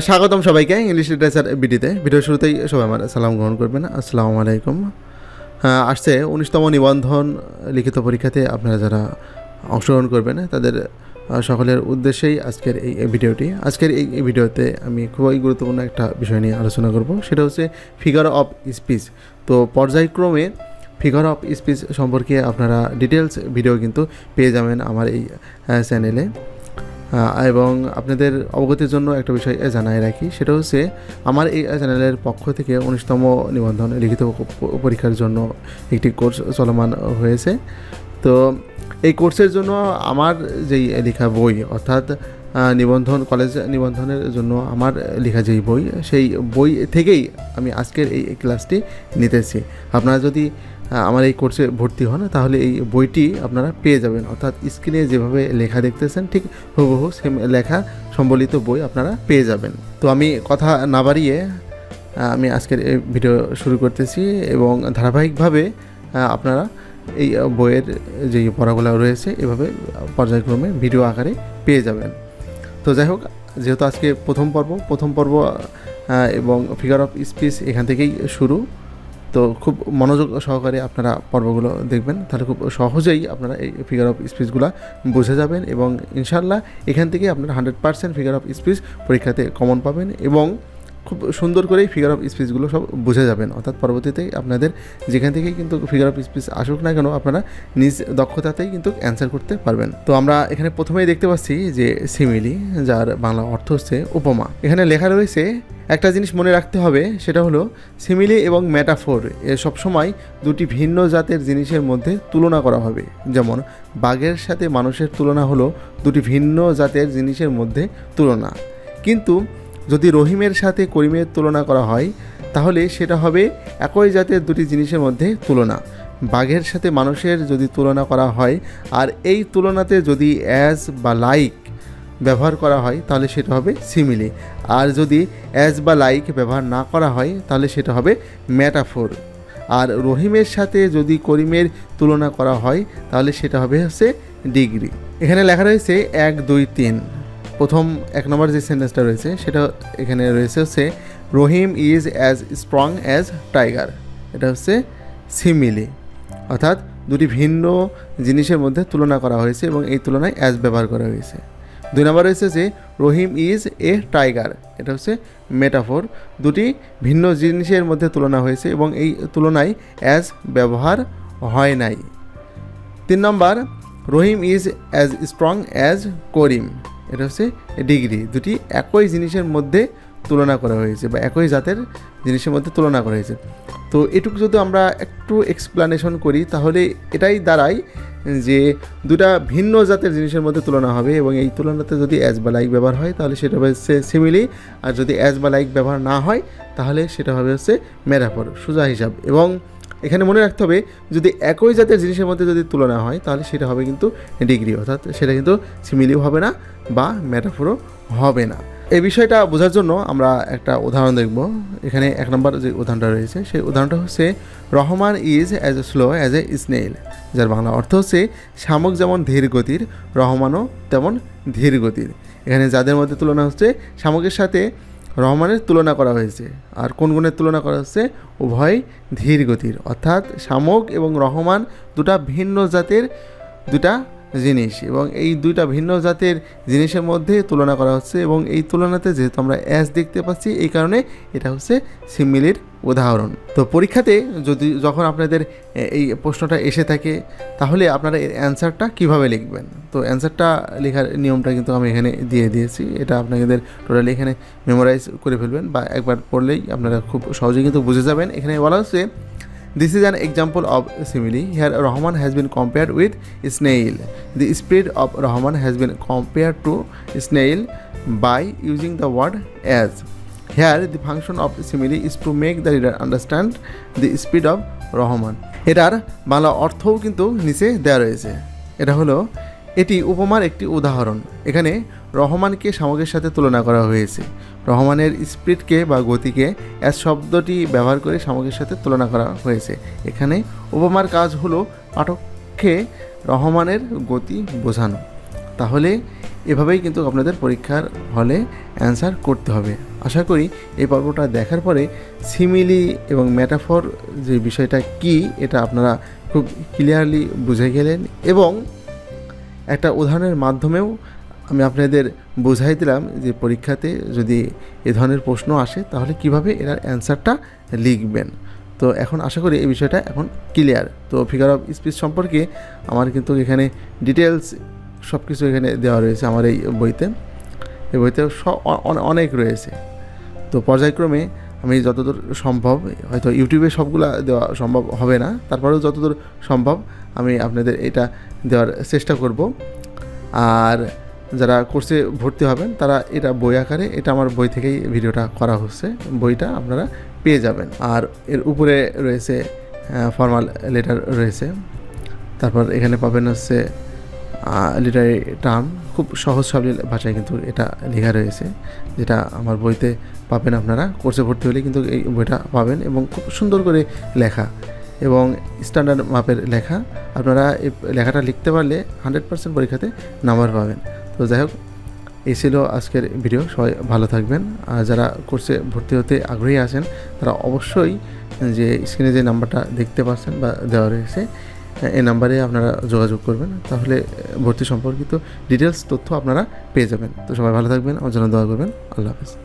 স্বাগতম সবাইকে English literature বিডিতে। Video শুরুতেই সবাই আমার সালাম গ্রহণ করবেন। আসসালামু আলাইকুম। আসছে 19তম নিবন্ধন লিখিত পরীক্ষাতে আপনারা যারা অংশগ্রহণ করবেন তাদের সকলের উদ্দেশ্যেই আজকের এই ভিডিওটি। আজকের এই ভিডিওতে আমি খুবই গুরুত্বপূর্ণ একটা বিষয় নিয়ে আলোচনা করব, সেটা হচ্ছে ফিগার অফ স্পিচ। তো পর্যায়ক্রমে ফিগার অফ স্পিচ সম্পর্কে আপনারা ডিটেলস ভিডিও কিন্তু পেয়ে যাবেন আমার এই চ্যানেলে। এবং আপনাদের অবগতির জন্য একটা বিষয় জানাই রাখি, সেটা হচ্ছে আমার এই চ্যানেলের পক্ষ থেকে 19তম নিবন্ধন লিখিত পরীক্ষার জন্য একটি কোর্স চলমান হয়েছে। তো এই কোর্সের জন্য আমার যেই লেখা বই, অর্থাৎ নিবন্ধন কলেজ নিবন্ধনের জন্য আমার লেখা যেই বই, সেই বই থেকেই আমি আজকের এই ক্লাসটি নিতেছি। আপনারা যদি আমার এই কোর্সে ভর্তি হন তাহলে এই বইটি আপনারা পেয়ে যাবেন, অর্থাৎ স্ক্রিনে যেভাবে লেখা দেখতেছেন ঠিক হুবহু সেম লেখা সম্বলিত বই আপনারা পেয়ে যাবেন। তো আমি কথা না বাড়িয়ে আমি আজকের এই ভিডিও শুরু করতেছি এবং ধারাবাহিকভাবে আপনারা এই বইয়ের যে পড়াগুলো রয়েছে এভাবে পর্যায়ক্রমে ভিডিও আকারে পেয়ে যাবেন। তো যাই হোক, যেহেতু আজকে প্রথম পর্ব এবং ফিগার অফ স্পিচ এখান থেকেই শুরু, তো খুব মনোযোগ সহকারে আপনারা পর্বগুলো দেখবেন, তাহলে খুব সহজেই আপনারা এই ফিগার অফ স্পিচগুলো বুঝে যাবেন এবং ইনশাল্লাহ এখান থেকে আপনারা 100% ফিগার অফ স্পিচ পরীক্ষাতে কমন পাবেন এবং খুব সুন্দর করেই ফিগার অফ স্পিচগুলো সব বুঝে যাবেন। অর্থাৎ পরবর্তীতে আপনাদের যেখান থেকেই কিন্তু ফিগার অফ স্পিচ আসুক না কেন আপনারা নিজ দক্ষতাতেই কিন্তু অ্যান্সার করতে পারবেন। তো আমরা এখানে প্রথমেই দেখতে পাচ্ছি যে সিমিলি, যার বাংলা অর্থ হচ্ছে উপমা। এখানে লেখা রয়েছে একটা জিনিস মনে রাখতে হবে, সেটা হলো সিমিলি এবং মেটাফোর এ সবসময় দুটি ভিন্ন জাতের জিনিসের মধ্যে তুলনা করা হবে। যেমন বাঘের সাথে মানুষের তুলনা হলো দুটি ভিন্ন জাতের জিনিসের মধ্যে তুলনা, কিন্তু যদি রহিমের সাথে করিমের তুলনা করা হয় তাহলে সেটা হবে একই জাতের দুটি জিনিসের মধ্যে তুলনা। বাঘের সাথে মানুষের যদি তুলনা করা হয় আর এই তুলনাতে যদি অ্যাজ বা লাইক ব্যবহার করা হয় তাহলে সেটা হবে সিমিলি, আর যদি অ্যাজ বা লাইক ব্যবহার না করা হয় তাহলে সেটা হবে মেটাফোর। আর রহিমের সাথে যদি করিমের তুলনা করা হয় তাহলে সেটা হবে হচ্ছে ডিগ্রি। এখানে লেখা রয়েছে 1, 2, 3। প্রথম 1 নম্বর যে সেন্টেন্সটা রয়েছে সেটা এখানে রয়েছে হচ্ছে Rahim is as strong as tiger. এটা হচ্ছে সিমিলি, অর্থাৎ দুটি ভিন্ন জিনিসের মধ্যে তুলনা করা হয়েছে এবং এই তুলনায় অ্যাজ ব্যবহার করা হয়েছে। 2 নম্বর রয়েছে যে রহিম ইজ এ টাইগার। এটা হচ্ছে মেটাফোর, দুটি ভিন্ন জিনিসের মধ্যে তুলনা হয়েছে এবং এই তুলনায় অ্যাজ ব্যবহার হয় নাই। 3 নম্বর রহিম ইজ অ্যাজ স্ট্রং অ্যাজ করিম। এটা হচ্ছে ডিগ্রি, দুটি একই জিনিসের মধ্যে তুলনা করা হয়েছে বা একই জাতের জিনিসের মধ্যে তুলনা করা হয়েছে। তো এটুকু যদি আমরা একটু এক্সপ্লানেশন করি তাহলে এটাই দাঁড়ায় যে দুটা ভিন্ন জাতের জিনিসের মধ্যে তুলনা হবে এবং এই তুলনাতে যদি অ্যাজ বা লাইক ব্যবহার হয় তাহলে সেটা হচ্ছে সিমিলি, আর যদি অ্যাজ বা লাইক ব্যবহার না হয় তাহলে সেটা হবে হচ্ছে মেটাফোর, সোজা হিসাব। এবং এখানে মনে রাখতে হবে যদি একই জাতের জিনিসের মধ্যে যদি তুলনা হয় তাহলে সেটা হবে কিন্তু ডিগ্রি, অর্থাৎ সেটা কিন্তু সিমিলিও হবে না বা মেটাফোরও হবে না। এই বিষয়টা বোঝার জন্য আমরা একটা উদাহরণ দেখব। এখানে 1 নম্বর যে উদাহরণটা রয়েছে সেই উদাহরণটা হচ্ছে Rahman is as slow as a snail, যার বাংলা অর্থ হচ্ছে শামুক যেমন ধীর গতির রহমানও তেমন ধীর গতির। এখানে যাদের মধ্যে তুলনা হচ্ছে শামুকের সাথে রহমানের তুলনা করা হয়েছে, আর কোন গুণের তুলনা করা হচ্ছে? উভয় ধীর গতির, অর্থাৎ শামুক এবং রহমান দুটা ভিন্ন জাতের দুটা জিনিস এবং এই দুইটা ভিন্ন জাতের জিনিসের মধ্যে তুলনা করা হচ্ছে এবং এই তুলনাতে যেহেতু আমরা অ্যাজ দেখতে পাচ্ছি এই কারণে এটা হচ্ছে সিমিলির উদাহরণ। তো পরীক্ষাতে যখন আপনাদের এই প্রশ্নটা এসে থাকে তাহলে আপনারা এর অ্যান্সারটা কীভাবে লিখবেন? তো অ্যান্সারটা লেখার নিয়মটা কিন্তু আমি এখানে দিয়ে দিয়েছি, এটা আপনাদের টোটালি এখানে মেমোরাইজ করে ফেলবেন বা একবার পড়লেই আপনারা খুব সহজেই কিন্তু বুঝে যাবেন। এখানে বলা হচ্ছে this is an example of simile. Here Rahman has been compared with snail. The speed of Rahman has been compared to snail by using the word as. Here the function of simile is to make the reader understand the speed of Rahman. এটার বাংলা অর্থও কিন্তু নিচে দেওয়া রয়েছে। এটা হলো এটি উপমার একটি উদাহরণ। এখানে রহমানকে শামুকের সাথে তুলনা করা হয়েছে। রহমানের স্পিডকে বা গতিকে অ্যাজ শব্দটি ব্যবহার করে শামুকের সাথে তুলনা করা হয়েছে। এখানে উপমার কাজ হলো পাঠককে রহমানের গতি বোঝানো। তাহলে এভাবেই কিন্তু আপনাদের পরীক্ষার হলে অ্যান্সার করতে হবে। আশা করি এই পর্বটা দেখার পরে সিমিলি এবং মেটাফর যে বিষয়টা কি এটা আপনারা খুব ক্লিয়ারলি বুঝে গেলেন, এবং একটা উদাহরণের মাধ্যমেও আমি আপনাদের বোঝাই দিলাম যে পরীক্ষাতে যদি এ ধরনের প্রশ্ন আসে তাহলে কিভাবে এর অ্যান্সারটা লিখবেন। তো এখন আশা করি এই বিষয়টা এখন ক্লিয়ার। তো ফিগার অফ স্পিচ সম্পর্কে আমার কিন্তু এখানে ডিটেলস সব কিছু এখানে দেওয়া রয়েছে আমার এই বইতে। এই বইতে অনেক রয়েছে। তো পর্যায়ক্রমে আমি যতদূর সম্ভব, হয়তো ইউটিউবে সবগুলা দেওয়া সম্ভব হবে না, তারপরেও যতদূর সম্ভব আমি আপনাদের এটা দেওয়ার চেষ্টা করব। আর যারা কোর্সে ভর্তি হবেন তারা এটা বই আকারে, এটা আমার বই থেকেই ভিডিওটা করা হচ্ছে, বইটা আপনারা পেয়ে যাবেন। আর এর উপরে রয়েছে ফর্মাল লেটার রয়েছে, তারপর এখানে পাবেন হচ্ছে লিটারি টার্ম, খুব সহজ সাবলীল ভাষায় কিন্তু এটা লেখা রয়েছে, যেটা আমার বইতে পাবেন। আপনারা কোর্সে ভর্তি হলে কিন্তু এই বইটা পাবেন, এবং খুব সুন্দর করে লেখা এবং স্ট্যান্ডার্ড মাপের লেখা। আপনারা এই লেখাটা লিখতে পারলে 100% পরীক্ষাতে নাম্বার পাবেন। তো যাই হোক, এই ছিল আজকের ভিডিও। সবাই ভালো থাকবেন। আর যারা কোর্সে ভর্তি হতে আগ্রহী আছেন তারা অবশ্যই যে স্ক্রিনে যে নাম্বারটা দেখতে পাচ্ছেন বা দেওয়া রয়েছে এই নাম্বারে আপনারা যোগাযোগ করবেন, তাহলে ভর্তি সম্পর্কিত ডিটেলস তথ্য আপনারা পেয়ে যাবেন। তো সবাই ভালো থাকবেন, আমার জন্য দোয়া করবেন। আল্লাহ হাফেজ।